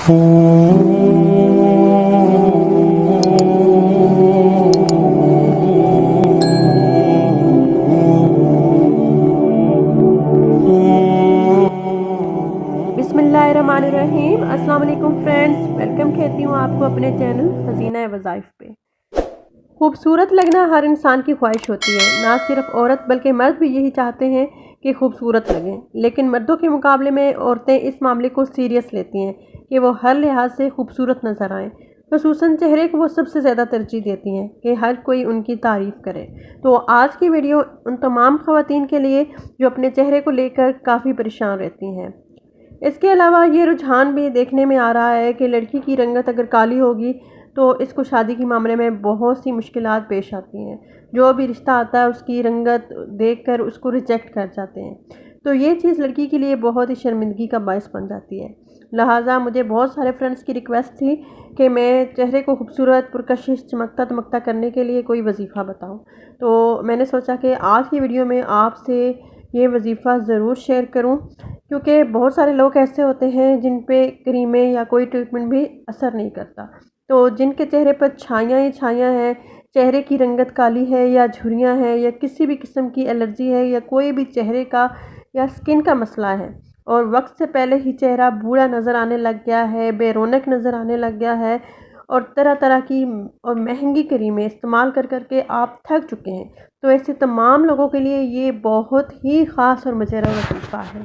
बिस्मिल्लाहिर्रहमानिर्रहीम। अस्सलाम वालेकुम फ्रेंड्स, वेलकम कहती हूँ आपको अपने चैनल हसीना वज़ाइफ पे। खूबसूरत लगना हर इंसान की ख्वाहिश होती है। ना सिर्फ औरत बल्कि मर्द भी यही चाहते हैं कि खूबसूरत लगें, लेकिन मर्दों के मुकाबले में औरतें इस मामले को सीरियस लेती हैं कि वो हर लिहाज से खूबसूरत नज़र आएँ। ख़ुसूसन चेहरे को वो सबसे ज़्यादा तरजीह देती हैं कि हर कोई उनकी तारीफ़ करे। तो आज की वीडियो उन तमाम ख़वातीन के लिए जो अपने चेहरे को लेकर काफ़ी परेशान रहती हैं। इसके अलावा ये रुझान भी देखने में आ रहा है कि लड़की की रंगत अगर काली होगी तो इसको शादी के मामले में बहुत सी मुश्किलात पेश आती हैं। जो भी रिश्ता आता है उसकी रंगत देखकर उसको रिजेक्ट कर जाते हैं। तो ये चीज़ लड़की के लिए बहुत ही शर्मिंदगी का बायस बन जाती है। लिहाजा मुझे बहुत सारे फ्रेंड्स की रिक्वेस्ट थी कि मैं चेहरे को खूबसूरत, पुरकशिश, चमकता दमकता करने के लिए कोई वजीफ़ा बताऊं। तो मैंने सोचा कि आज की वीडियो में आपसे ये वजीफ़ा ज़रूर शेयर करूं, क्योंकि बहुत सारे लोग ऐसे होते हैं जिन पे क्रीमें या कोई ट्रीटमेंट भी असर नहीं करता। तो जिनके चेहरे पर छाइयाँ ही छाइयाँ हैं, चेहरे की रंगत काली है या झुर्रियाँ हैं या किसी भी किस्म की एलर्जी है या कोई भी चेहरे का या स्किन का मसला है और वक्त से पहले ही चेहरा बूढ़ा नज़र आने लग गया है, बेरौनक नज़र आने लग गया है और तरह तरह की और महंगी क्रीमें इस्तेमाल कर करके आप थक चुके हैं, तो ऐसे तमाम लोगों के लिए ये बहुत ही ख़ास और मज़ेदार वजीफ़ा है।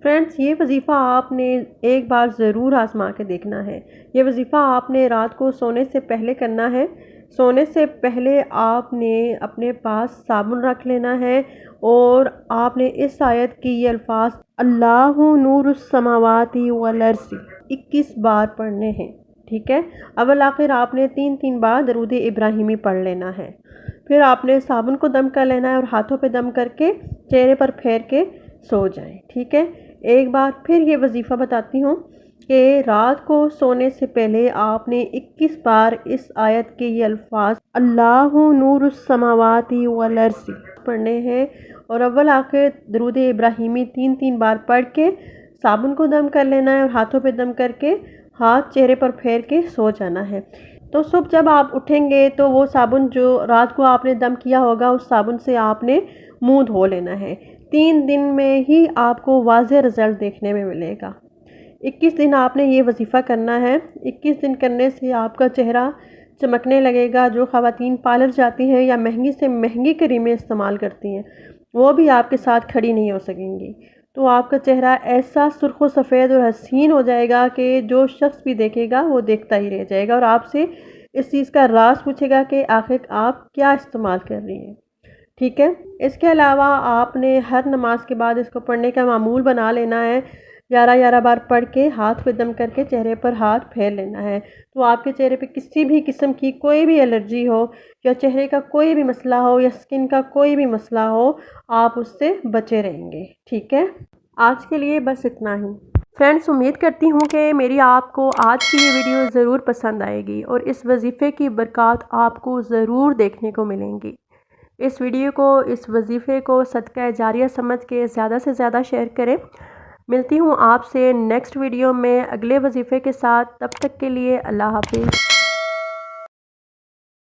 फ्रेंड्स, ये वजीफ़ा आपने एक बार ज़रूर आज़मा के देखना है। ये वजीफ़ा आपने रात को सोने से पहले करना है। सोने से पहले आपने अपने पास साबुन रख लेना है और आपने इस आयत की ये अल्फाज अल्लाहु नूरुस समावाति वल अर्ज़ि 21 बार पढ़ने हैं। ठीक है, अव्वल आखिर आपने 3-3 बार दरूद इब्राहिमी पढ़ लेना है। फिर आपने साबुन को दम कर लेना है और हाथों पे दम करके चेहरे पर फेर के सो जाएं। ठीक है, एक बार फिर ये वजीफ़ा बताती हूँ कि रात को सोने से पहले आपने 21 बार इस आयत के ये अल्फाज अल्लाहु नूरुस समावाति वल अर्ज़ि पढ़ने हैं और अव्वल आखिर दरूद इब्राहिमी 3-3 बार पढ़ के साबुन को दम कर लेना है और हाथों पे दम करके हाथ चेहरे पर फेर के सो जाना है। तो सुबह जब आप उठेंगे तो वो साबुन जो रात को आपने दम किया होगा उस साबुन से आपने मुंह धो लेना है। 3 दिन में ही आपको वाज़ेह रिज़ल्ट देखने में मिलेगा। 21 दिन आपने ये वजीफ़ा करना है। 21 दिन करने से आपका चेहरा चमकने लगेगा। जो ख़वातीन पार्लर जाती हैं या महंगी से महंगी क्रीमें इस्तेमाल करती हैं वो भी आपके साथ खड़ी नहीं हो सकेंगी। तो आपका चेहरा ऐसा सुर्ख़ व सफ़ेद और हसीन हो जाएगा कि जो शख्स भी देखेगा वो देखता ही रह जाएगा और आपसे इस चीज़ का राज पूछेगा कि आखिर आप क्या इस्तेमाल कर रही हैं। ठीक है, इसके अलावा आपने हर नमाज के बाद इसको पढ़ने का मामूल बना लेना है। 11-11 बार पढ़ के हाथ पे दम करके चेहरे पर हाथ फेर लेना है। तो आपके चेहरे पे किसी भी किस्म की कोई भी एलर्जी हो या चेहरे का कोई भी मसला हो या स्किन का कोई भी मसला हो, आप उससे बचे रहेंगे। ठीक है, आज के लिए बस इतना ही। फ्रेंड्स, उम्मीद करती हूँ कि मेरी आपको आज की ये वीडियो ज़रूर पसंद आएगी और इस वजीफ़े की बरक़ात आपको ज़रूर देखने को मिलेंगी। इस वीडियो को, इस वजीफ़े को सदका जारिया समझ के ज़्यादा से ज़्यादा शेयर करें। मिलती हूँ आपसे नेक्स्ट वीडियो में अगले वजीफ़े के साथ। तब तक के लिए अल्लाह हाफ़िज़।